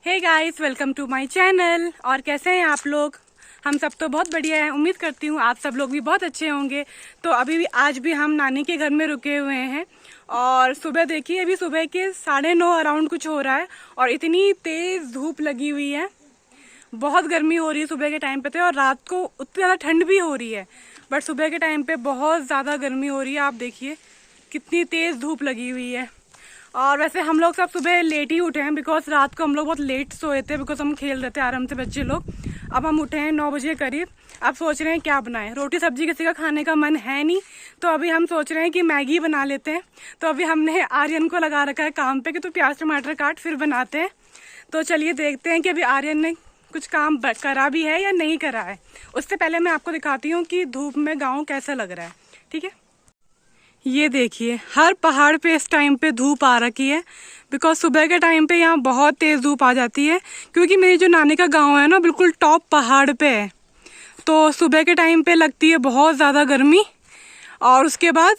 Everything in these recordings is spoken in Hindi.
Hey guys, welcome to my channel. और कैसे हैं आप लोग? हम सब तो बहुत बढ़िया हैं। उम्मीद करती हूँ आप सब लोग भी बहुत अच्छे होंगे। तो आज भी हम नानी के घर में रुके हुए हैं और सुबह देखिए, अभी सुबह के 9:30 अराउंड कुछ हो रहा है और इतनी तेज़ धूप लगी हुई है। बहुत गर्मी हो रही है सुबह के टाइम पे तो, और रात को उतनी ज़्यादा ठंड भी हो रही है, बट सुबह के टाइम पे बहुत ज़्यादा गर्मी हो रही है। आप देखिए कितनी तेज़ धूप लगी हुई है। और वैसे हम लोग सब सुबह लेट ही उठे हैं, बिकॉज रात को हम लोग बहुत लेट सोए थे, बिकॉज हम खेल रहे थे आराम से बच्चे लोग। अब हम उठे हैं 9 बजे करीब। अब सोच रहे हैं क्या बनाएं। रोटी सब्जी किसी का खाने का मन है नहीं, तो अभी हम सोच रहे हैं कि मैगी बना लेते हैं। तो अभी हमने आर्यन को लगा रखा है काम पे कि तो प्याज टमाटर काट फिर बनाते हैं। तो चलिए देखते हैं कि अभी आर्यन ने कुछ काम करा भी है या नहीं करा है। उससे पहले मैं आपको दिखाती हूँ कि धूप में गाँव कैसा लग रहा है। ठीक है, ये देखिए हर पहाड़ पे इस टाइम पे धूप आ रखी है, बिकॉज सुबह के टाइम पे यहाँ बहुत तेज़ धूप आ जाती है। क्योंकि मेरी जो नानी का गांव है ना, बिल्कुल टॉप पहाड़ पे है, तो सुबह के टाइम पे लगती है बहुत ज़्यादा गर्मी, और उसके बाद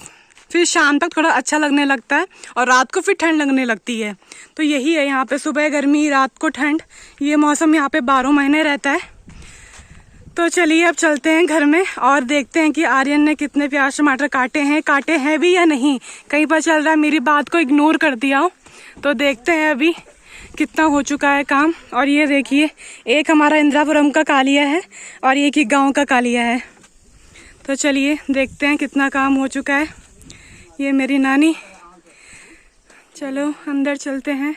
फिर शाम तक थोड़ा अच्छा लगने लगता है और रात को फिर ठंड लगने लगती है। तो यही है यहाँ पे, सुबह गर्मी रात को ठंड, ये मौसम यहाँ पे 12 महीने रहता है। तो चलिए अब चलते हैं घर में और देखते हैं कि आर्यन ने कितने प्याज टमाटर काटे हैं भी या नहीं। कहीं पर चल रहा है मेरी बात को इग्नोर कर दिया हो। तो देखते हैं अभी कितना हो चुका है काम। और ये देखिए, एक हमारा इंदिरापुरम का कालिया है और एक ही गांव का कालिया है। तो चलिए देखते हैं कितना काम हो चुका है। ये मेरी नानी, चलो अंदर चलते हैं।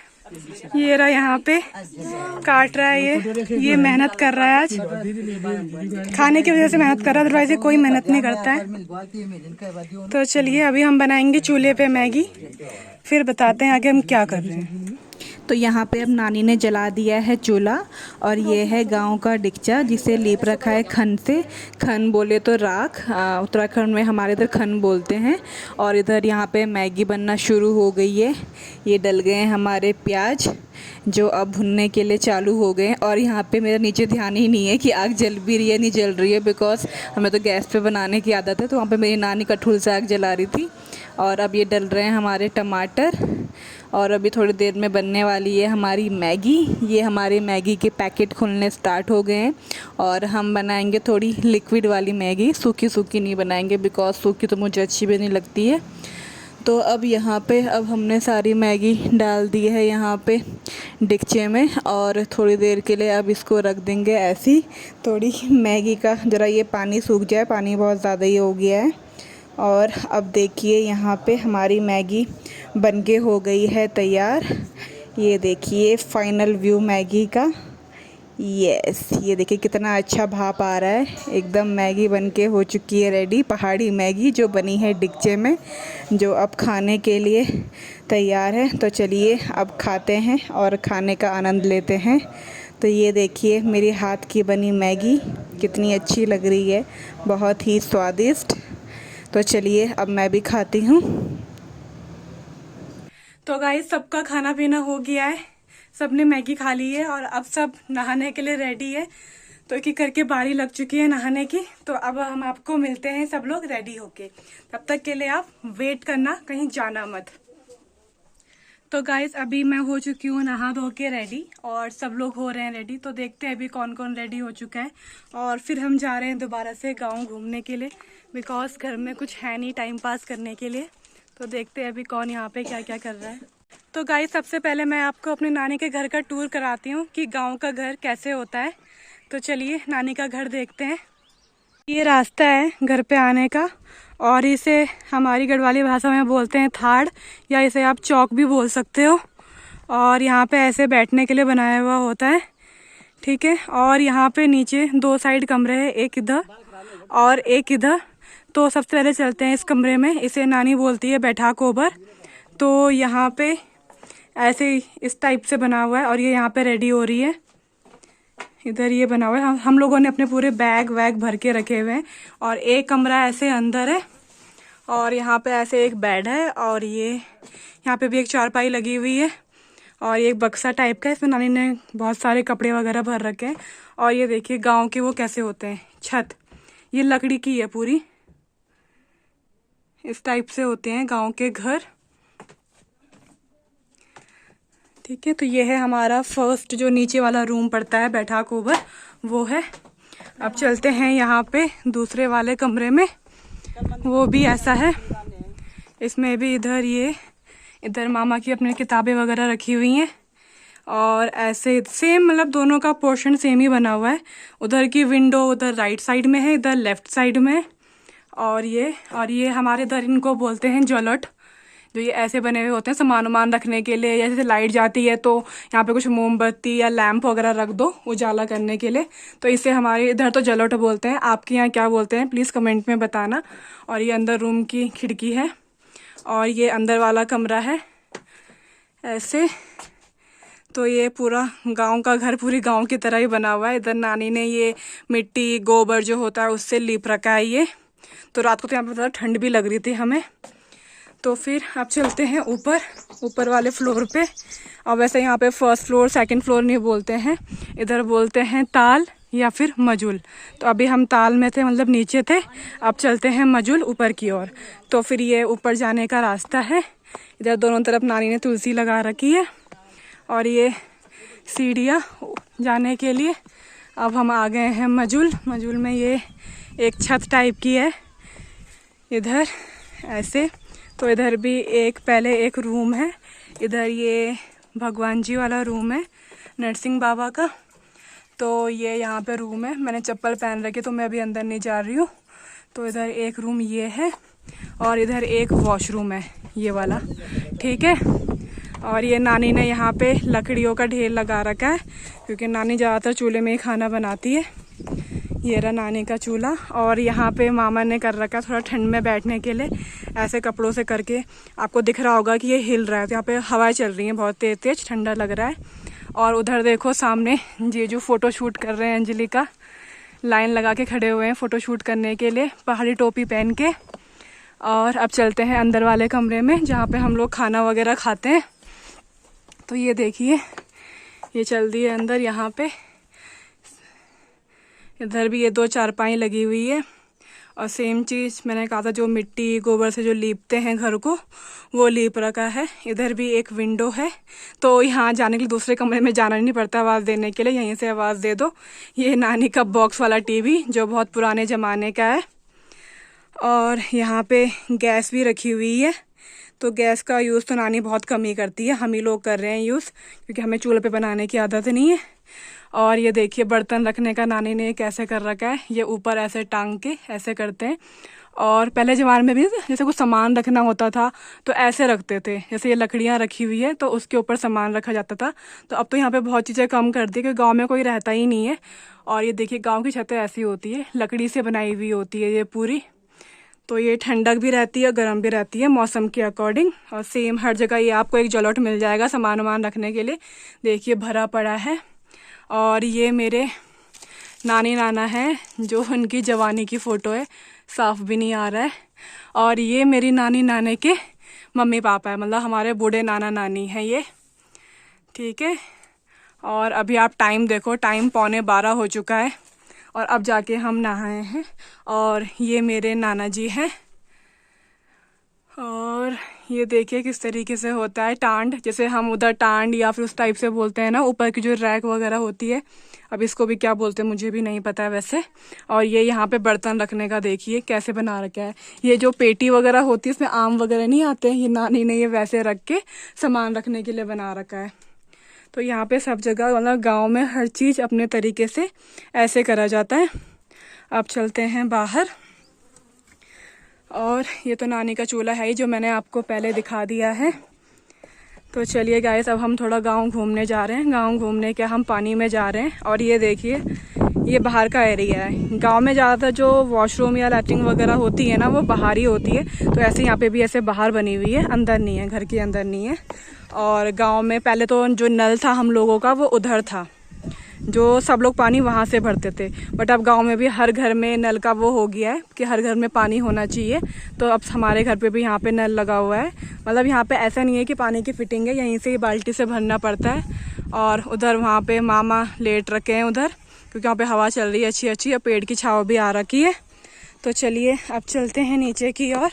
ये रहा यहाँ पे काट रहा है, ये मेहनत कर रहा है। आज खाने की वजह से मेहनत कर रहा है, अदरवाइज ये कोई मेहनत नहीं करता है। तो चलिए अभी हम बनाएंगे चूल्हे पे मैगी, फिर बताते हैं आगे हम क्या कर रहे हैं। तो यहाँ पे अब नानी ने जला दिया है चूल्हा, और ये है गांव का डिक्चा जिसे लीप रखा है खन से। खन बोले तो राख, उत्तराखंड में हमारे इधर खन बोलते हैं। और इधर यहाँ पे मैगी बनना शुरू हो गई है। ये डल गए हैं हमारे प्याज जो अब भुनने के लिए चालू हो गए हैं। और यहाँ पे मेरा नीचे ध्यान ही नहीं है कि आग जल भी रही है नहीं जल रही है, बिकॉज हमें तो गैस पे बनाने की आदत है। तो वहाँ पे मेरी नानी कठुल से आग जला रही थी। और अब ये डल रहे हैं हमारे टमाटर, और अभी थोड़ी देर में बनने वाली है हमारी मैगी। ये हमारे मैगी के पैकेट खुलने स्टार्ट हो गए हैं, और हम बनाएंगे थोड़ी लिक्विड वाली मैगी, सूखी सूखी नहीं बनाएंगे, बिकॉज सूखी तो मुझे अच्छी भी नहीं लगती है। तो अब यहाँ पे अब हमने सारी मैगी डाल दी है यहाँ पे डिक्चे में, और थोड़ी देर के लिए अब इसको रख देंगे ऐसी। थोड़ी मैगी का ज़रा ये पानी सूख जाए, पानी बहुत ज़्यादा ही हो गया है। और अब देखिए यहाँ पे हमारी मैगी बनके हो गई है तैयार। ये देखिए फाइनल व्यू मैगी का। यस, ये देखिए कितना अच्छा भाप आ रहा है। एकदम मैगी बनके हो चुकी है रेडी, पहाड़ी मैगी जो बनी है डिक्चे में, जो अब खाने के लिए तैयार है। तो चलिए अब खाते हैं और खाने का आनंद लेते हैं। तो ये देखिए मेरी हाथ की बनी मैगी कितनी अच्छी लग रही है, बहुत ही स्वादिष्ट। तो चलिए अब मैं भी खाती हूँ। तो गाइस, सबका खाना पीना हो गया है, सबने मैगी खा ली है और अब सब नहाने के लिए रेडी है। तो एक एक करके बारी लग चुकी है नहाने की। तो अब हम आपको मिलते हैं सब लोग रेडी होके। तब तक के लिए आप वेट करना, कहीं जाना मत। तो गाइस, अभी मैं हो चुकी हूँ नहा धो के रेडी, और सब लोग हो रहे हैं रेडी। तो देखते हैं अभी कौन कौन रेडी हो चुका है, और फिर हम जा रहे हैं दोबारा से गाँव घूमने के लिए, बिकॉज घर में कुछ है नहीं टाइम पास करने के लिए। तो देखते हैं अभी कौन यहाँ पे क्या क्या कर रहा है। तो गाइस, सबसे पहले मैं आपको अपने नानी के घर का टूर कराती हूँ कि गांव का घर कैसे होता है। तो चलिए नानी का घर देखते हैं। ये रास्ता है घर पे आने का, और इसे हमारी गढ़वाली भाषा में बोलते हैं थाड़, या इसे आप चौक भी बोल सकते हो। और यहाँ पे ऐसे बैठने के लिए बनाया हुआ होता है, ठीक है। और यहाँ पे नीचे 2 साइड कमरे हैं, एक इधर और एक इधर। तो सबसे पहले चलते हैं इस कमरे में, इसे नानी बोलती है बैठा कोबर। तो यहाँ पे ऐसे इस टाइप से बना हुआ है, और ये यहाँ पे रेडी हो रही है। इधर ये बना हुआ है, हम लोगों ने अपने पूरे बैग वैग भर के रखे हुए हैं। और एक कमरा ऐसे अंदर है, और यहाँ पे ऐसे एक बेड है, और ये यहाँ पे भी एक चारपाई लगी हुई है, और ये एक बक्सा टाइप का है, इसमें नानी ने बहुत सारे कपड़े वगैरह भर रखे हैं। और ये देखिए गांव के वो कैसे होते हैं, छत ये लकड़ी की है पूरी, इस टाइप से होते हैं गांव के घर, ठीक है, तो ये है हमारा फर्स्ट जो नीचे वाला रूम पड़ता है बैठक ओवर, वो है। अब चलते हैं यहाँ पे दूसरे वाले कमरे में, वो भी ऐसा है। इसमें भी इधर मामा की अपनी किताबें वगैरह रखी हुई हैं और ऐसे सेम, मतलब दोनों का पोर्शन सेम ही बना हुआ है। उधर की विंडो उधर राइट साइड में है, इधर लेफ्ट साइड में है। और ये हमारे इधर इनको बोलते हैं जलट, जो ये ऐसे बने हुए होते हैं सामान वामान रखने के लिए। जैसे लाइट जाती है तो यहाँ पे कुछ मोमबत्ती या लैंप वगैरह रख दो उजाला करने के लिए, तो इसे हमारे इधर तो जलट बोलते हैं। आपके यहाँ क्या बोलते हैं प्लीज़ कमेंट में बताना। और ये अंदर रूम की खिड़की है और ये अंदर वाला कमरा है ऐसे। तो ये पूरा गांव का घर पूरी गांव की तरह ही बना हुआ है। इधर नानी ने ये मिट्टी गोबर जो होता है उससे लीप रखा है ये। तो रात को तो यहाँ पे ज़्यादा ठंड भी लग रही थी हमें। तो फिर अब चलते हैं ऊपर वाले फ्लोर पे। और वैसे यहाँ पे फर्स्ट फ्लोर सेकंड फ्लोर नहीं बोलते हैं, इधर बोलते हैं ताल या फिर मजुल। तो अभी हम ताल में थे, मतलब नीचे थे। अब चलते हैं मजुल ऊपर की ओर। तो फिर ये ऊपर जाने का रास्ता है। इधर दोनों तरफ नानी ने तुलसी लगा रखी है और ये सीढ़ियाँ जाने के लिए। अब हम आ गए हैं मजुल में। ये एक छत टाइप की है इधर ऐसे। तो इधर भी पहले एक रूम है। इधर ये भगवान जी वाला रूम है नरसिंह बाबा का। तो ये यहाँ पे रूम है। मैंने चप्पल पहन रखी तो मैं अभी अंदर नहीं जा रही हूँ। तो इधर एक रूम ये है और इधर एक वॉशरूम है ये वाला, ठीक है। और ये नानी ने यहाँ पे लकड़ियों का ढेर लगा रखा है क्योंकि नानी ज़्यादातर चूल्हे में ही खाना बनाती है। ये रहा नानी का चूल्हा। और यहाँ पे मामा ने कर रखा है थोड़ा ठंड में बैठने के लिए, ऐसे कपड़ों से करके। आपको दिख रहा होगा कि ये हिल रहा है, तो यहाँ पे हवाएं चल रही हैं बहुत तेज तेज, ठंडा लग रहा है। और उधर देखो सामने जीजू फ़ोटो शूट कर रहे हैं। अंजलि का लाइन लगा के खड़े हुए हैं फ़ोटो शूट करने के लिए, पहाड़ी टोपी पहन के। और अब चलते हैं अंदर वाले कमरे में जहाँ पे हम लोग खाना वगैरह खाते हैं। तो ये देखिए ये चल दी है अंदर। यहाँ पे इधर भी ये 2 चारपाई लगी हुई है और सेम चीज़ मैंने कहा था, जो मिट्टी गोबर से जो लीपते हैं घर को, वो लीप रखा है। इधर भी एक विंडो है, तो यहाँ जाने के लिए दूसरे कमरे में जाना नहीं पड़ता आवाज़ देने के लिए, यहीं से आवाज़ दे दो। ये नानी का बॉक्स वाला टीवी जो बहुत पुराने ज़माने का है। और यहाँ पे गैस भी रखी हुई है। तो गैस का यूज़ तो नानी बहुत कम ही करती है, हम ही लोग कर रहे हैं यूज़ क्योंकि हमें चूल्हे पे बनाने की आदत नहीं है। और ये देखिए बर्तन रखने का नानी ने कैसे कर रखा है, ये ऊपर ऐसे टांग के ऐसे करते हैं। और पहले ज़माने में भी जैसे कुछ सामान रखना होता था तो ऐसे रखते थे, जैसे ये लकड़ियाँ रखी हुई है तो उसके ऊपर सामान रखा जाता था। तो अब तो यहाँ पे बहुत चीज़ें कम कर दी क्योंकि गाँव में कोई रहता ही नहीं है। और ये देखिए गाँव की छतें ऐसी होती है, लकड़ी से बनाई हुई होती है ये पूरी। तो ये ठंडक भी रहती है, गर्म भी रहती है मौसम के अकॉर्डिंग। और सेम हर जगह ये आपको एक जलौट मिल जाएगा सामान वामान रखने के लिए। देखिए भरा पड़ा है। और ये मेरे नानी नाना हैं, जो उनकी जवानी की फ़ोटो है, साफ भी नहीं आ रहा है। और ये मेरी नानी नाने के मम्मी पापा है, मतलब हमारे बूढ़े नाना नानी हैं ये, ठीक है। और अभी आप टाइम देखो, टाइम 11:15 हो चुका है और अब जाके हम नहाए हैं। और ये मेरे नाना जी हैं। और ये देखिए किस तरीके से होता है टांड, जैसे हम उधर टांड या फिर उस टाइप से बोलते हैं ना, ऊपर की जो रैक वगैरह होती है। अब इसको भी क्या बोलते हैं मुझे भी नहीं पता है वैसे। और ये यहाँ पे बर्तन रखने का देखिए कैसे बना रखा है। ये जो पेटी वगैरह होती है इसमें आम वगैरह नहीं आते हैं, ये नानी ने ये वैसे रख के सामान रखने के लिए बना रखा है। तो यहाँ पे सब जगह, मतलब गाँव में हर चीज़ अपने तरीके से ऐसे करा जाता है। अब चलते हैं बाहर। और ये तो नानी का चूल्हा है ही, जो मैंने आपको पहले दिखा दिया है। तो चलिए गाइस, अब हम थोड़ा गांव घूमने जा रहे हैं। गांव घूमने के हम पानी में जा रहे हैं। और ये देखिए ये बाहर का एरिया है। गांव में ज़्यादातर जो वॉशरूम या लैट्रिन वगैरह होती है ना, वो बाहर ही होती है। तो ऐसे यहाँ पे भी ऐसे बाहर बनी हुई है, अंदर नहीं है, घर के अंदर नहीं है। और गाँव में पहले तो जो नल था हम लोगों का वो उधर था, जो सब लोग पानी वहाँ से भरते थे। बट अब गांव में भी हर घर में नल का वो हो गया है कि हर घर में पानी होना चाहिए। तो अब हमारे घर पे भी यहाँ पे नल लगा हुआ है। मतलब यहाँ पे ऐसा नहीं है कि पानी की फिटिंग है, यहीं से ही बाल्टी से भरना पड़ता है। और उधर वहाँ पे मामा लेट रखे हैं उधर, क्योंकि वहाँ पे हवा चल रही है अच्छी अच्छी और पेड़ की छाँव भी आ रखी है। तो चलिए अब चलते हैं नीचे की ओर।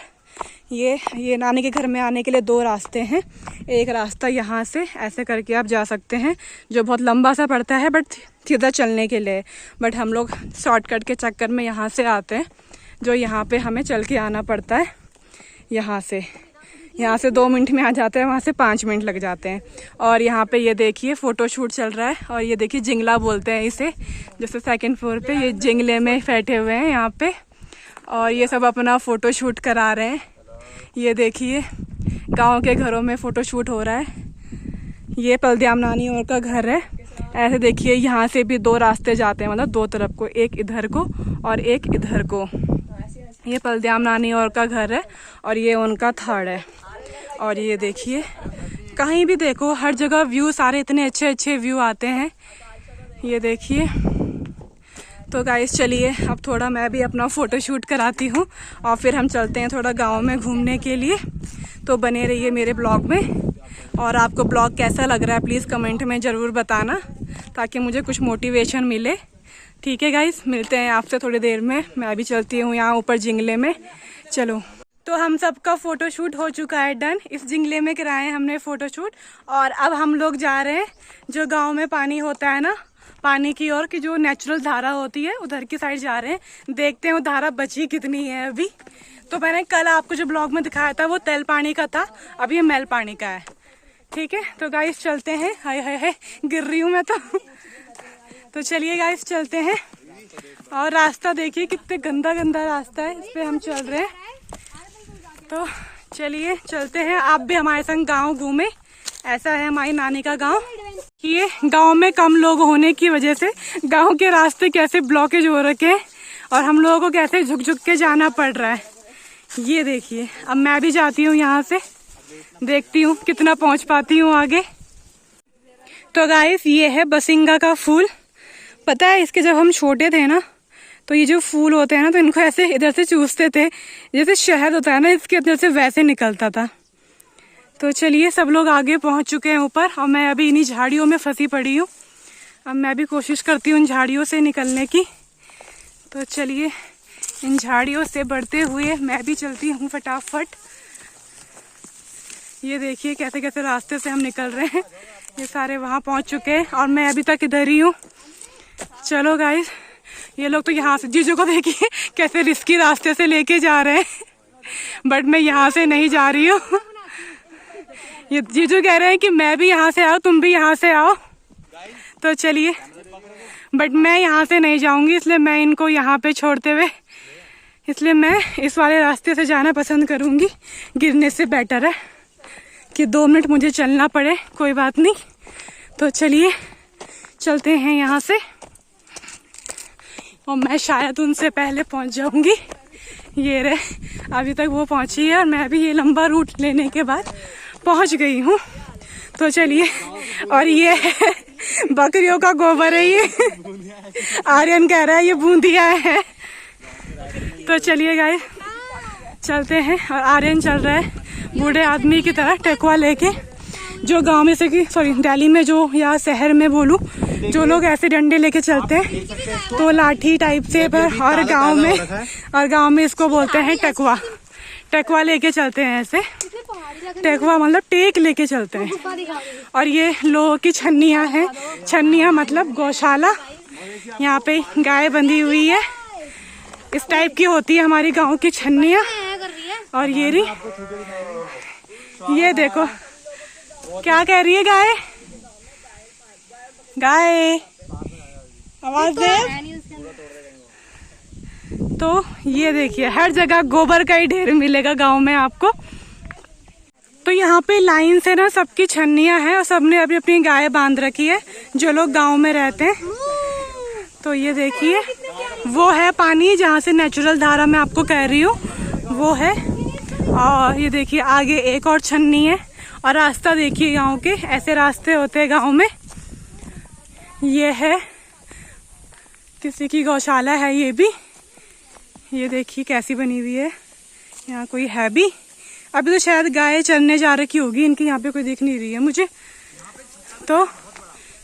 ये नानी के घर में आने के लिए 2 रास्ते हैं। एक रास्ता यहाँ से ऐसे करके आप जा सकते हैं, जो बहुत लंबा सा पड़ता है बट सीधा चलने के लिए, बट हम लोग शॉर्टकट के चक्कर में यहाँ से आते हैं, जो यहाँ पे हमें चल के आना पड़ता है। यहाँ से 2 मिनट में आ जाते हैं, वहाँ से 5 मिनट लग जाते हैं। और यहाँ पे ये देखिए फ़ोटो शूट चल रहा है, और ये देखिए जिंगला बोलते हैं इसे, जैसे 2nd फ्लोर पे ये जिंगले में बैठे हुए हैं यहाँ पे, और ये सब अपना फ़ोटो शूट करा रहे हैं। ये देखिए गांव के घरों में फ़ोटो शूट हो रहा है। ये पलद्याम नानी और का घर है। ऐसे देखिए यहाँ से भी 2 रास्ते जाते हैं, मतलब 2 तरफ को, एक इधर को और एक इधर को। ये पलद्याम नानी और का घर है और ये उनका थर्ड है। और ये देखिए कहीं भी देखो हर जगह व्यू, सारे इतने अच्छे अच्छे व्यू आते हैं। ये देखिए। तो गाइस चलिए अब थोड़ा मैं भी अपना फ़ोटो शूट कराती हूँ और फिर हम चलते हैं थोड़ा गांव में घूमने के लिए। तो बने रहिए मेरे ब्लॉग में, और आपको ब्लॉग कैसा लग रहा है प्लीज़ कमेंट में ज़रूर बताना, ताकि मुझे कुछ मोटिवेशन मिले। ठीक है गाइस, मिलते हैं आपसे थोड़ी देर में। मैं भी चलती हूँ यहाँ ऊपर जिंगले में। चलो, तो हम सबका फ़ोटो शूट हो चुका है डन। इस जिंगले में कराए हमने फ़ोटो शूट, और अब हम लोग जा रहे हैं जो गाँव में पानी होता है ना, पानी की ओर की जो नेचुरल धारा होती है उधर की साइड जा रहे हैं। देखते हैं वो धारा बची कितनी है अभी। तो मैंने कल आपको जो ब्लॉग में दिखाया था वो तेल पानी का था, अब ये मैल पानी का है। ठीक है, तो गाइस चलते हैं। हाय हाय हाय, गिर रही हूँ मैं तो चलिए गाइस चलते हैं। और रास्ता देखिए कितने गंदा गंदा रास्ता है, इस पे हम चल रहे हैं। तो चलिए चलते हैं, आप भी हमारे संग गाँव घूमे। ऐसा है हमारी नानी का गाँव। ये गांव में कम लोग होने की वजह से गांव के रास्ते कैसे ब्लॉकेज हो रखे हैं और हम लोगों को कैसे झुक झुक के जाना पड़ रहा है। ये देखिए, अब मैं भी जाती हूँ यहाँ से, देखती हूँ कितना पहुँच पाती हूँ आगे। तो गाइस ये है बसिंगा का फूल। पता है इसके जब हम छोटे थे ना, तो ये जो फूल होते हैं ना, तो इनको ऐसे इधर से चूसते थे, जैसे शहद होता है ना इसके अंदर से वैसे निकलता था। तो चलिए सब लोग आगे पहुंच चुके हैं ऊपर, और मैं अभी इन्हीं झाड़ियों में फंसी पड़ी हूँ। अब मैं भी कोशिश करती हूँ इन झाड़ियों से निकलने की। तो चलिए इन झाड़ियों से बढ़ते हुए मैं भी चलती हूँ फटाफट। ये देखिए कैसे कैसे रास्ते से हम निकल रहे हैं। ये सारे वहाँ पहुँच चुके हैं और मैं अभी तक इधर ही हूँ। चलो गाइस, ये लोग तो यहाँ से, जीजू को देखिए कैसे रिस्की रास्ते से लेके जा रहे हैं, बट मैं यहाँ से नहीं जा रही हूँ। ये जीजू कह रहे हैं कि मैं भी यहाँ से आओ, तुम भी यहाँ से आओ। तो चलिए, बट मैं यहाँ से नहीं जाऊंगी, इसलिए मैं इनको यहाँ पे छोड़ते हुए, इसलिए मैं इस वाले रास्ते से जाना पसंद करूंगी। गिरने से बेटर है कि 2 मिनट मुझे चलना पड़े, कोई बात नहीं। तो चलिए चलते हैं यहाँ से, और मैं शायद उनसे पहले पहुँच जाऊंगी। ये रहे, अभी तक वो पहुँची है और मैं भी ये लंबा रूट लेने के बाद पहुंच गई हूँ। तो चलिए, और ये है बकरियों का गोबर है, ये आर्यन कह रहा है ये बूंदिया है। तो चलिए गाइस चलते हैं, और आर्यन चल रहा है बूढ़े आदमी की तरह टेकुआ लेके। जो गांव में से कि सॉरी दिल्ली में जो, या शहर में बोलूं, जो लोग ऐसे डंडे लेके चलते हैं तो लाठी टाइप से, पर और गांव में इसको बोलते हैं टकुआ। टकुआ लेके चलते हैं ऐसे, टेकुआ मतलब टेक लेके चलते हैं। और ये लोगों की छन्नियाँ हैं, छन्नियाँ मतलब गौशाला। यहाँ पे गाय बंधी हुई है, इस टाइप की होती है हमारी गांव की छन्नियाँ। और ये देखो क्या कह रही है गाय, गाय आवाज दे। तो ये देखिए हर जगह गोबर का ही ढेर मिलेगा गांव में आपको। तो यहाँ पे लाइन से ना सबकी छन्नियाँ हैं और सबने अपनी अपनी गाय बांध रखी है, जो लोग गांव में रहते हैं। तो ये देखिए वो है पानी जहाँ से नेचुरल धारा मैं आपको कह रही हूँ, वो है। और ये देखिए आगे एक और छन्नी है, और रास्ता देखिए गांव के, ऐसे रास्ते होते हैं गांव में। ये है किसी की गौशाला है ये भी, ये देखिए कैसी बनी हुई है। यहाँ कोई है भी, अभी तो शायद गाय चरने जा रखी होगी इनकी, यहाँ पे कोई दिख नहीं रही है मुझे। तो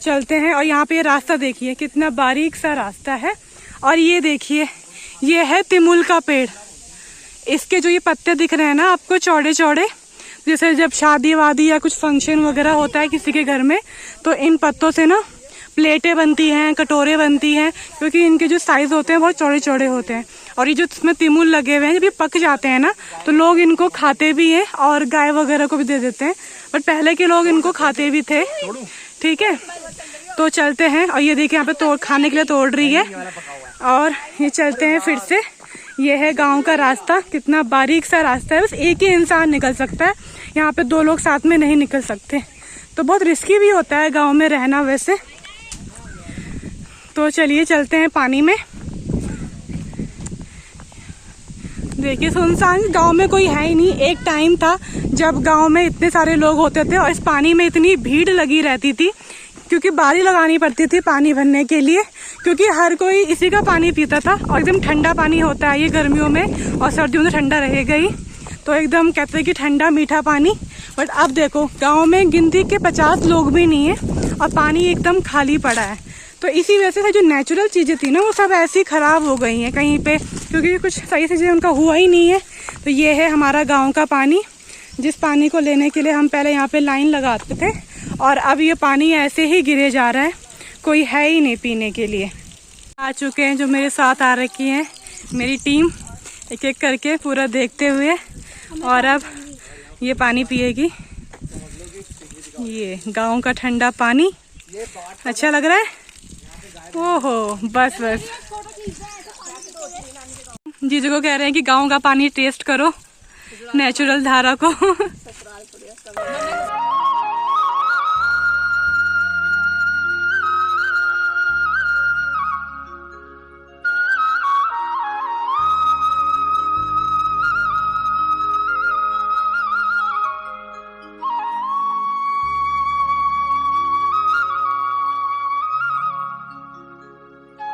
चलते हैं, और यहाँ पे ये रास्ता देखिए कितना बारीक सा रास्ता है। और ये देखिए ये है तिमुल का पेड़, इसके जो ये पत्ते दिख रहे हैं ना आपको चौड़े चौड़े, जैसे जब शादी वादी या कुछ फंक्शन वगैरह होता है किसी के घर में, तो इन पत्तों से ना प्लेटें बनती हैं, कटोरे बनती हैं, क्योंकि इनके जो साइज होते हैं बहुत चौड़े चौड़े होते हैं। और ये जो इसमें तिमुल लगे हुए हैं, जब ये पक जाते हैं ना तो लोग इनको खाते भी हैं और गाय वगैरह को भी दे देते हैं, बट पहले के लोग इनको खाते भी थे। ठीक है, तो चलते हैं। और ये देखिए यहाँ पे खाने के लिए तोड़ रही है, और ये चलते हैं फिर से। ये है गांव का रास्ता, कितना बारीक सा रास्ता है, बस एक ही इंसान निकल सकता है, यहाँ पे 2 लोग साथ में नहीं निकल सकते, तो बहुत रिस्की भी होता है गांव में रहना वैसे। तो चलिए चलते हैं पानी में। देखिए सुनसान गांव में कोई है ही नहीं। एक टाइम था जब गांव में इतने सारे लोग होते थे और इस पानी में इतनी भीड़ लगी रहती थी, क्योंकि बारी लगानी पड़ती थी पानी भरने के लिए, क्योंकि हर कोई इसी का पानी पीता था। और एकदम ठंडा पानी होता है ये गर्मियों में, और सर्दियों में ठंडा रहेगा ही, तो एकदम कहते हैं कि ठंडा मीठा पानी। बट अब देखो गांव में गिनती के 50 लोग भी नहीं है और पानी एकदम खाली पड़ा है। तो इसी वजह से जो नेचुरल चीज़ें थी ना वो सब ऐसी ख़राब हो गई हैं कहीं पे, क्योंकि कुछ सही से उनका हुआ ही नहीं है। तो ये है हमारा गांव का पानी, जिस पानी को लेने के लिए हम पहले यहाँ पे लाइन लगाते थे, और अब ये पानी ऐसे ही गिरे जा रहा है, कोई है ही नहीं पीने के लिए। आ चुके हैं जो मेरे साथ आ रखी हैं मेरी टीम, एक एक करके पूरा देखते हुए, और अब ये पानी पिएगी। ये गांव का ठंडा पानी अच्छा लग रहा है। ओहो बस बस, जीजू को कह रहे हैं कि गांव का पानी टेस्ट करो, नेचुरल धारा को।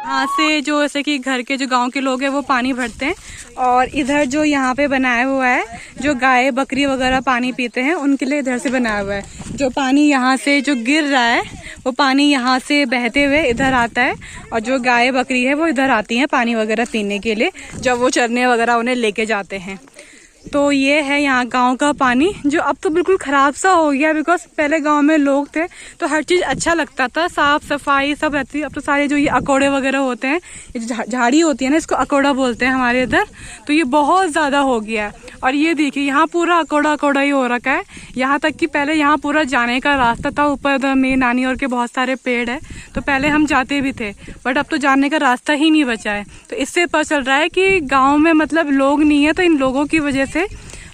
यहाँ से जो जैसे कि घर के जो गांव के लोग हैं वो पानी भरते हैं, और इधर जो यहाँ पे बनाया हुआ है, जो गाय बकरी वगैरह पानी पीते हैं उनके लिए इधर से बनाया हुआ है। जो पानी यहाँ से जो गिर रहा है वो पानी यहाँ से बहते हुए इधर आता है, और जो गाय बकरी है वो इधर आती हैं पानी वगैरह पीने के लिए, जब वो चरने वगैरह उन्हें लेके जाते हैं। तो ये है यहाँ गांव का पानी, जो अब तो बिल्कुल ख़राब सा हो गया, बिकॉज पहले गांव में लोग थे तो हर चीज़ अच्छा लगता था, साफ सफाई सब रहती थी। अब तो सारे जो ये अकोड़े वगैरह होते हैं, ये जो झाड़ी होती है ना, इसको अकोड़ा बोलते हैं हमारे इधर, तो ये बहुत ज़्यादा हो गया है। और ये देखिए यहाँ पूरा अकोड़ा अकोड़ा ही हो रखा है, यहाँ तक कि पहले यहाँ पूरा जाने का रास्ता था, ऊपर मेरी नानी और के बहुत सारे पेड़ है, तो पहले हम जाते भी थे, बट अब तो जाने का रास्ता ही नहीं बचा है। तो इससे पता चल रहा है कि गाँव में मतलब लोग नहीं है, तो इन लोगों की वजह से,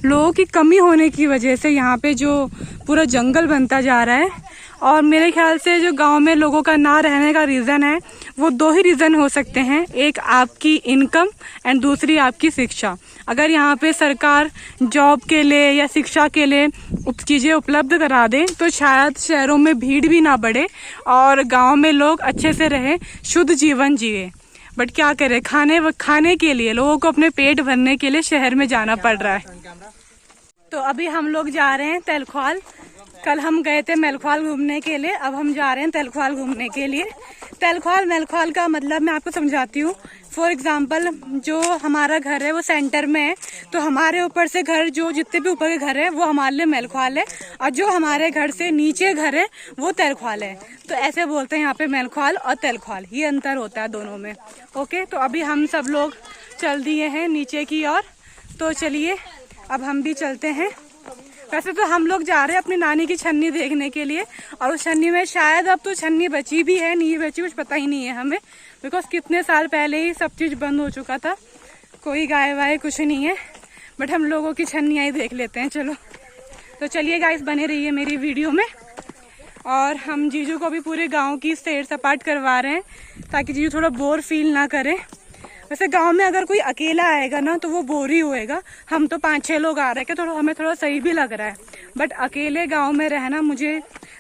लोगों की कमी होने की वजह से यहाँ पे जो पूरा जंगल बनता जा रहा है। और मेरे ख्याल से जो गांव में लोगों का ना रहने का रीज़न है वो 2 ही रीज़न हो सकते हैं, एक आपकी इनकम एंड दूसरी आपकी शिक्षा। अगर यहाँ पे सरकार जॉब के लिए या शिक्षा के लिए चीज़ें उपलब्ध करा दे तो शायद शहरों में भीड़ भी ना बढ़े और गाँव में लोग अच्छे से रहें, शुद्ध जीवन जिए। बट क्या करें, खाने के लिए लोगों को अपने पेट भरने के लिए शहर में जाना पड़ रहा है। तो अभी हम लोग जा रहे हैं तेलख्वाल। कल हम गए थे मेलख्वाल घूमने के लिए, अब हम जा रहे हैं तेलख्वाल घूमने के लिए। तेलख्वाल मेलख्वाल का मतलब मैं आपको समझाती हूँ। फॉर एग्जाम्पल जो हमारा घर है वो सेंटर में है, तो हमारे ऊपर से घर जो जितने भी ऊपर के घर है वो हमारे लिए मेलख्वाल है, और जो हमारे घर से नीचे घर है वो तेलख्वाल है। तो ऐसे बोलते हैं यहाँ पे मेलख्वाल और तेलख्वाल, ये अंतर होता है दोनों में। ओके, तो अभी हम सब लोग चल दिए हैं नीचे की ओर, तो चलिए अब हम भी चलते हैं। वैसे तो हम लोग जा रहे हैं अपनी नानी की छन्नी देखने के लिए, और उस छन्नी में शायद अब तो छन्नी बची भी है, नहीं बची कुछ पता ही नहीं है हमें, बिकॉज कितने साल पहले ही सब चीज़ बंद हो चुका था, कोई गाय वाय कुछ नहीं है। बट हम लोगों की छन्नियाँ ही देख लेते हैं। चलो, तो चलिए गाइस, बने रहिए मेरी वीडियो में। और हम जीजू को भी पूरे गाँव की सैर सपाट करवा रहे हैं ताकि जीजू थोड़ा बोर फील ना करे। वैसे गांव में अगर कोई अकेला आएगा ना तो वो बोर ही होएगा। हम तो 5-6 लोग आ रहे हैं, तो हमें थोड़ा सही भी लग रहा है, बट अकेले गांव में रहना मुझे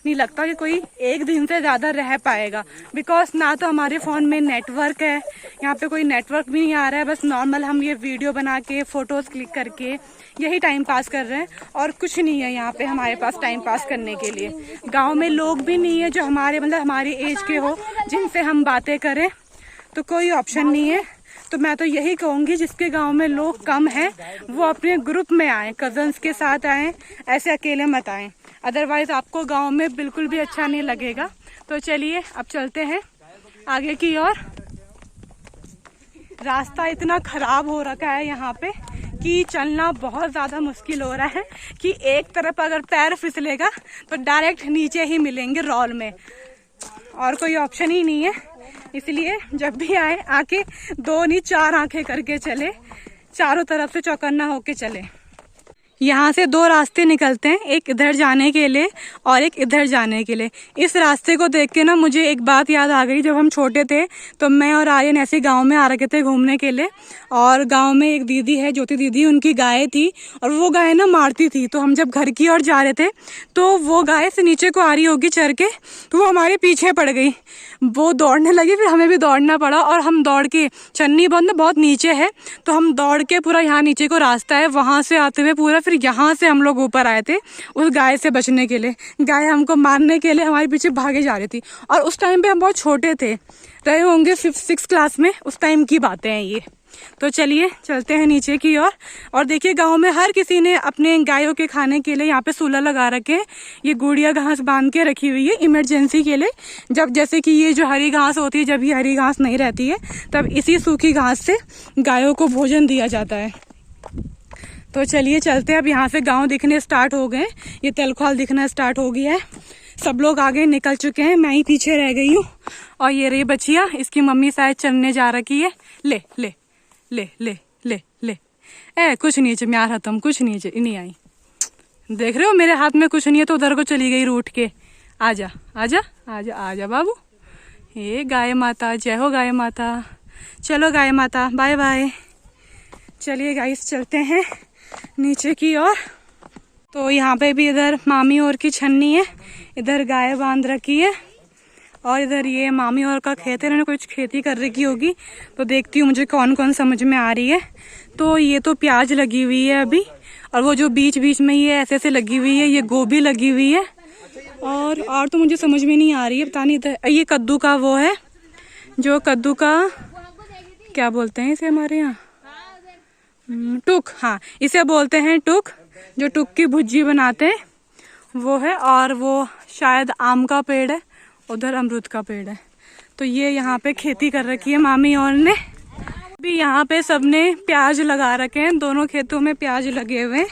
नहीं लगता कि कोई 1 दिन से ज़्यादा रह पाएगा, बिकॉज ना तो हमारे फ़ोन में नेटवर्क है, यहाँ पे कोई नेटवर्क भी नहीं आ रहा है। बस नॉर्मल हम ये वीडियो बना के फ़ोटोज़ क्लिक करके यही टाइम पास कर रहे हैं, और कुछ नहीं है यहाँ पे हमारे पास टाइम पास करने के लिए। गाँव में लोग भी नहीं है जो हमारे मतलब हमारी एज के हो जिनसे हम बातें करें, तो कोई ऑप्शन नहीं है। तो मैं तो यही कहूँगी जिसके गांव में लोग कम हैं वो अपने ग्रुप में आएँ, कजन्स के साथ आएँ, ऐसे अकेले मत आएँ, अदरवाइज़ आपको गांव में बिल्कुल भी अच्छा नहीं लगेगा। तो चलिए अब चलते हैं आगे की ओर। रास्ता इतना ख़राब हो रखा है यहाँ पे कि चलना बहुत ज़्यादा मुश्किल हो रहा है कि एक तरफ अगर पैर फिसलेगा तो डायरेक्ट नीचे ही मिलेंगे रॉल में, और कोई ऑप्शन ही नहीं है। इसलिए जब भी आए आके 2 नहीं 4 आंखें करके चले, चारों तरफ से चौकन्ना होके चले। यहाँ से 2 रास्ते निकलते हैं, एक इधर जाने के लिए और एक इधर जाने के लिए। इस रास्ते को देख के ना मुझे एक बात याद आ गई। जब हम छोटे थे तो मैं और आर्यन ऐसे गांव में आ रखे थे घूमने के लिए, और गांव में एक दीदी है ज्योति दीदी, उनकी गाय थी और वो गाय ना मारती थी। तो हम जब घर की ओर जा रहे थे तो वो गाय से नीचे को आ रही होगी चर के, तो वो हमारे पीछे पड़ गई। वो दौड़ने लगी, फिर हमें भी दौड़ना पड़ा, और हम दौड़ के, चन्नी बंद बहुत नीचे है तो हम दौड़ के पूरा यहाँ नीचे को रास्ता है वहाँ से आते हुए पूरा फिर यहाँ से हम लोग ऊपर आए थे उस गाय से बचने के लिए। गाय हमको मारने के लिए हमारे पीछे भागे जा रही थी, और उस टाइम पे हम बहुत छोटे थे, रहे होंगे 5th-6th क्लास में, उस टाइम की बातें हैं ये। तो चलिए चलते हैं नीचे की ओर। और देखिए गांव में हर किसी ने अपने गायों के खाने के लिए यहाँ पे सूला लगा रखे हैं। ये गुड़िया घास बांध के रखी हुई है इमरजेंसी के लिए, जब जैसे कि ये जो हरी घास होती है, जब ये हरी घास नहीं रहती है तब इसी सूखी घास से गायों को भोजन दिया जाता है। तो चलिए चलते हैं। अब यहाँ से गाँव दिखने स्टार्ट हो गए, ये तेलखौल दिखना स्टार्ट हो गया है। सब लोग आगे निकल चुके हैं, मैं ही पीछे रह गई हूँ। और ये रही बचिया, इसकी मम्मी शायद चलने जा रखी है। ले ले ले ले ले ले कुछ नहीं है म्यार हतम, कुछ नहीं आई। देख रहे हो मेरे हाथ में कुछ नहीं है तो उधर को चली गई रूठ के। आजा आजा आजा आजा बाबू। ये गाय माता, जय हो गाय माता। चलो गाय माता, बाय बाय। चलिए गाइस चलते हैं नीचे की ओर। तो यहाँ पे भी इधर मामी और की छन्नी है, इधर गाय बांध रखी है, और इधर ये मामी और का खेत है, इन्होंने कुछ खेती कर रखी होगी। तो देखती हूँ मुझे कौन कौन समझ में आ रही है। तो ये तो प्याज लगी हुई है अभी, और वो जो बीच बीच में ये ऐसे ऐसे लगी हुई है ये गोभी लगी हुई है, और तो मुझे समझ में नहीं आ रही है, पता नहीं। इधर ये कद्दू का वो है, जो कद्दू का क्या बोलते हैं इसे हमारे यहाँ, टुक, हाँ इसे बोलते हैं टुक, जो टुक की भुज्जी बनाते हैं वो है। और वो शायद आम का पेड़ है, उधर अमरूद का पेड़ है। तो ये यहाँ पे खेती कर रखी है मामी और ने भी। यहाँ पे सबने प्याज लगा रखे हैं, दोनों खेतों में प्याज लगे हुए हैं।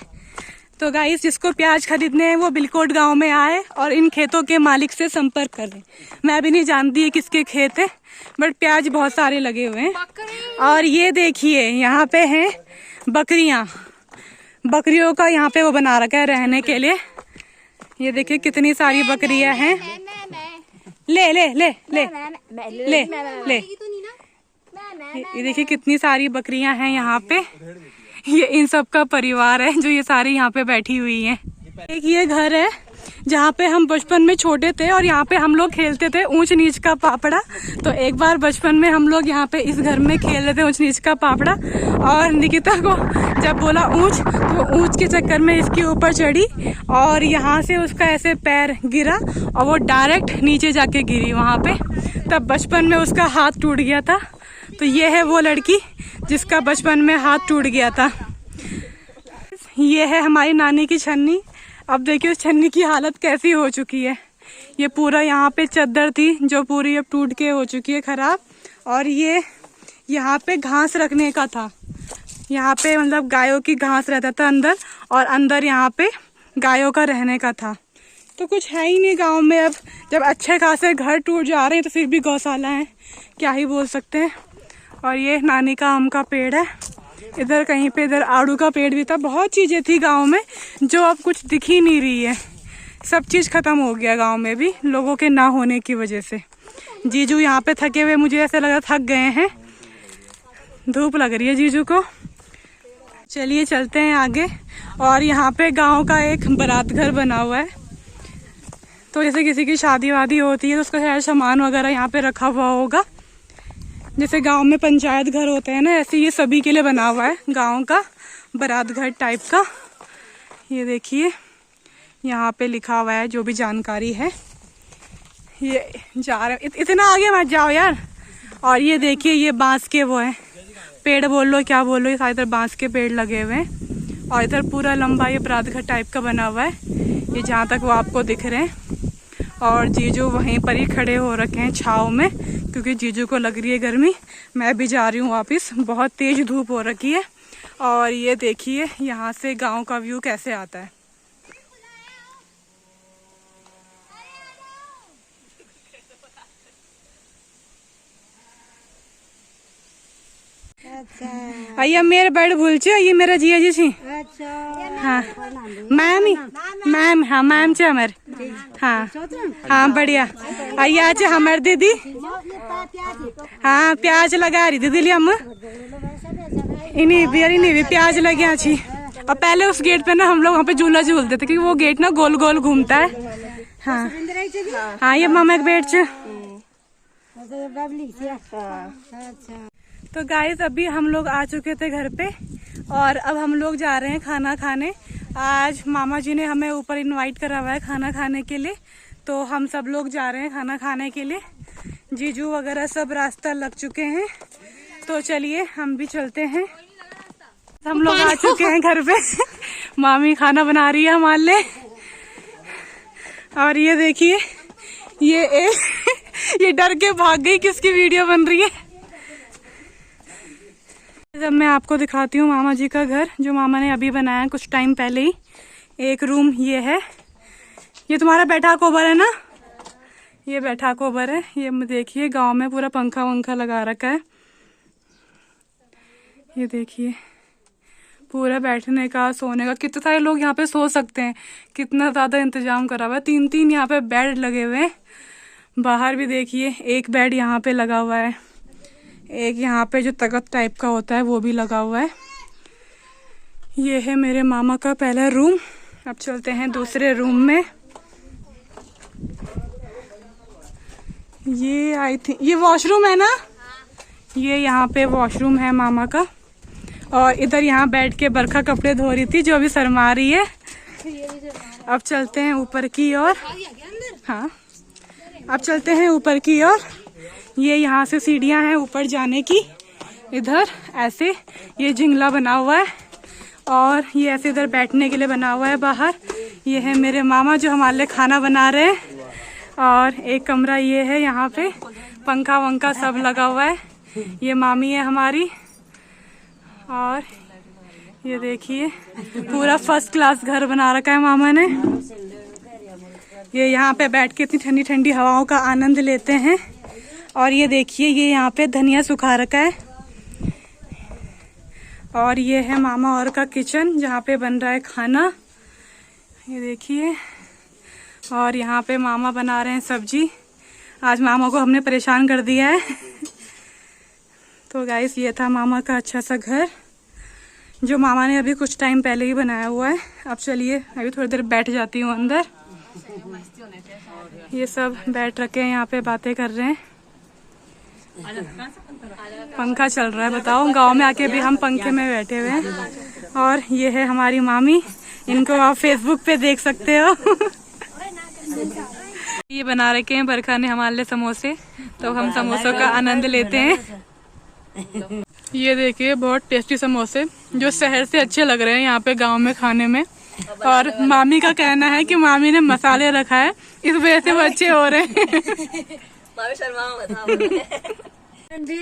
तो गाइस जिसको प्याज खरीदने हैं वो बिलकोट गांव में आए और इन खेतों के मालिक से संपर्क करें। मैं भी नहीं जानती है किसके खेत है, बट प्याज बहुत सारे लगे हुए हैं। और ये देखिए यहाँ पे हैं बकरियाँ, बकरियों का यहाँ पे वो बना रखा है रहने के लिए। ये देखिए कितनी सारी बकरियाँ हैं। ले ले ले ले ले ले, ये देखिए कितनी सारी बकरियां हैं यहाँ पे। ये इन सब का परिवार है जो ये सारी यहाँ पे बैठी हुई हैं। एक ये घर है जहाँ पे हम बचपन में छोटे थे और यहाँ पे हम लोग खेलते थे ऊंच नीच का पापड़ा। तो एक बार बचपन में हम लोग यहाँ पे इस घर में खेल रहे थे ऊंच नीच का पापड़ा, और निकिता को जब बोला ऊंच तो ऊंच के चक्कर में इसके ऊपर चढ़ी और यहाँ से उसका ऐसे पैर गिरा और वो डायरेक्ट नीचे जाके गिरी वहाँ पे। तब बचपन में उसका हाथ टूट गया था। तो ये है वो लड़की जिसका बचपन में हाथ टूट गया था। ये है हमारी नानी की छन्नी। अब देखिए उस छन्नी की हालत कैसी हो चुकी है। ये पूरा यहाँ पे चद्दर थी जो पूरी अब टूट के हो चुकी है खराब। और ये यहाँ पे घास रखने का था, यहाँ पे मतलब गायों की घास रहता था अंदर, और अंदर यहाँ पे गायों का रहने का था। तो कुछ है ही नहीं गांव में अब, जब अच्छे खासे घर टूट जा रहे हैं तो फिर भी गौशाला है, क्या ही बोल सकते हैं। और ये नानी का आम का पेड़ है, इधर कहीं पे इधर आड़ू का पेड़ भी था। बहुत चीज़ें थी गांव में जो अब कुछ दिख ही नहीं रही है। सब चीज़ ख़त्म हो गया गांव में भी लोगों के ना होने की वजह से। जीजू यहाँ पे थके हुए, मुझे ऐसा लगा थक गए हैं, धूप लग रही है जीजू को। चलिए चलते हैं आगे। और यहाँ पे गांव का एक बारात घर बना हुआ है। तो जैसे किसी की शादी वादी होती है तो उसका शायद सामान वगैरह यहाँ पे रखा हुआ होगा। जैसे गांव में पंचायत घर होते हैं ना, ऐसे ये सभी के लिए बना हुआ है गांव का बारात घर टाइप का। ये देखिए यहाँ पे लिखा हुआ है जो भी जानकारी है। ये जा रहे इतना आगे मत जाओ यार। और ये देखिए ये बांस के वो है पेड़ बोल लो क्या बोल लो, ये सारे इधर बांस के पेड़ लगे हुए हैं। और इधर पूरा लंबा ये बरातघर टाइप का बना हुआ है, ये जहाँ तक वो आपको दिख रहे हैं। और जीजू वहीं पर ही खड़े हो रखे हैं छाँव में, क्योंकि जीजू को लग रही है गर्मी। मैं भी जा रही हूँ वापस, बहुत तेज धूप हो रखी है। और ये देखिए यहाँ से गांव का व्यू कैसे आता है। आइए मेरे बड़ भूल छे, ये मेरा जिया जी छी। हाँ मैम ही मैम, हाँ मैम छे हमारे। हाँ हाँ बढ़िया। आइए आज हमारे दीदी, हाँ प्याज लगा रही दीदी हम इन्हीं भी प्याज लगे छी। और पहले उस गेट पे ना हम लोग वहाँ पे झूला झूलते थे, क्योंकि वो गेट ना गोल गोल घूमता है। हाँ हाँ ये मामा के बेट छे। तो गाइस अभी हम लोग आ चुके थे घर पे, और अब हम लोग जा रहे हैं खाना खाने। आज मामा जी ने हमें ऊपर इनवाइट करा हुआ है खाना खाने के लिए, तो हम सब लोग जा रहे हैं खाना खाने के लिए। जीजू वगैरह सब रास्ता लग चुके हैं, तो चलिए हम भी चलते हैं। हम लोग आ चुके हैं घर पे। मामी खाना बना रही है हमारे लिए। और ये देखिए ये डर के भाग गई, किसकी वीडियो बन रही है। जब मैं आपको दिखाती हूँ मामा जी का घर, जो मामा ने अभी बनाया कुछ टाइम पहले ही। एक रूम ये है, ये तुम्हारा बैठा कोबर है ना, ये बैठा कोबर है। ये देखिए गांव में पूरा पंखा वंखा लगा रखा है। ये देखिए पूरा बैठने का सोने का, कितने सारे लोग यहाँ पे सो सकते हैं, कितना ज्यादा इंतजाम करा हुआ है। 3-3 यहाँ पे बेड लगे हुए हैं। बाहर भी देखिए एक बेड यहाँ पे लगा हुआ है, एक यहाँ पे जो तख्त टाइप का होता है वो भी लगा हुआ है। ये है मेरे मामा का पहला रूम। अब चलते हैं दूसरे रूम में। ये आई थिंक ये वॉशरूम है ना, ये यहाँ पे वॉशरूम है मामा का। और इधर यहाँ बैठ के बरखा कपड़े धो रही थी, जो अभी शर्मा रही है। अब चलते हैं ऊपर की ओर। हाँ अब चलते हैं ऊपर की ओर। ये यहाँ से सीढ़ियाँ हैं ऊपर जाने की। इधर ऐसे ये जिंगला बना हुआ है, और ये ऐसे इधर बैठने के लिए बना हुआ है बाहर। ये है मेरे मामा जो हमारे लिए खाना बना रहे हैं। और एक कमरा ये है, यहाँ पे पंखा वंखा सब लगा हुआ है। ये मामी है हमारी। और ये देखिए पूरा फर्स्ट क्लास घर बना रखा है मामा ने। ये यहाँ पे बैठ के इतनी ठंडी ठंडी हवाओं का आनंद लेते हैं। और ये देखिए ये यहाँ पे धनिया सुखा रखा है। और ये है मामा और का किचन, जहाँ पे बन रहा है खाना। ये देखिए, और यहाँ पे मामा बना रहे हैं सब्जी। आज मामा को हमने परेशान कर दिया है। तो गाइस ये था मामा का अच्छा सा घर, जो मामा ने अभी कुछ टाइम पहले ही बनाया हुआ है। अब चलिए अभी थोड़ी देर बैठ जाती हूँ अंदर। ये सब बैठ रखे हैं यहाँ पे, बातें कर रहे हैं। पंखा चल रहा है, बताओ गांव में आके भी हम पंखे में बैठे हुए हैं। और ये है हमारी मामी, इनको आप फेसबुक पे देख सकते हो। ये बना रखे हैं बरखा ने हमारे लिए समोसे, तो हम समोसों का आनंद लेते हैं। ये देखिए बहुत टेस्टी समोसे, जो शहर से अच्छे लग रहे हैं यहाँ पे गांव में खाने में। और मामी का कहना है कि मामी ने मसाले रखा है, इस वजह से वो अच्छे हो रहे हैं।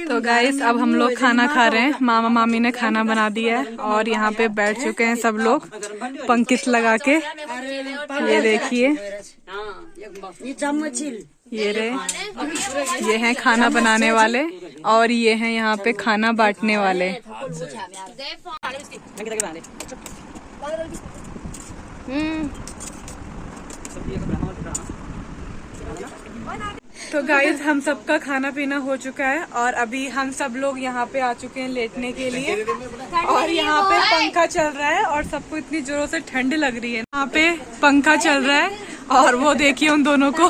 तो गाइस अब हम लोग खाना खा रहे हैं। मामा मामी ने खाना बना दिया है, और यहाँ पे बैठ चुके हैं सब लोग पंक्ति लगा के। ये देखिए ये रहे, ये हैं खाना बनाने वाले, और ये हैं यहाँ पे खाना बांटने वाले। तो गाइस हम सबका खाना पीना हो चुका है, और अभी हम सब लोग यहाँ पे आ चुके हैं लेटने के लिए। और यहाँ पे पंखा चल रहा है, और सबको इतनी जोरों से ठंड लग रही है। यहाँ पे पंखा चल रहा है, और वो देखिए उन दोनों को,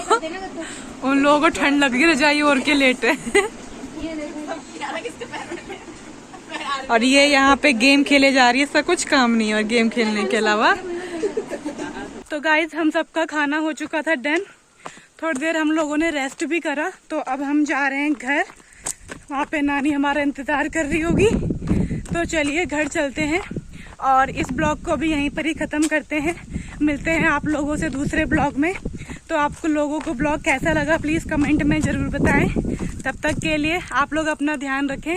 उन लोगों को ठंड लग रही है, रजाई ओढ़ के लेटे। और ये यहाँ पे गेम खेले जा रही है, इसका कुछ काम नहीं है और गेम खेलने के अलावा। तो गाइस हम सबका खाना हो चुका था डन। थोड़ी देर हम लोगों ने रेस्ट भी करा, तो अब हम जा रहे हैं घर। वहाँ पे नानी हमारा इंतज़ार कर रही होगी। तो चलिए घर चलते हैं और इस ब्लॉग को भी यहीं पर ही ख़त्म करते हैं। मिलते हैं आप लोगों से दूसरे ब्लॉग में। तो आपको लोगों को ब्लॉग कैसा लगा प्लीज़ कमेंट में ज़रूर बताएं। तब तक के लिए आप लोग अपना ध्यान रखें।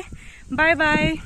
Bye bye.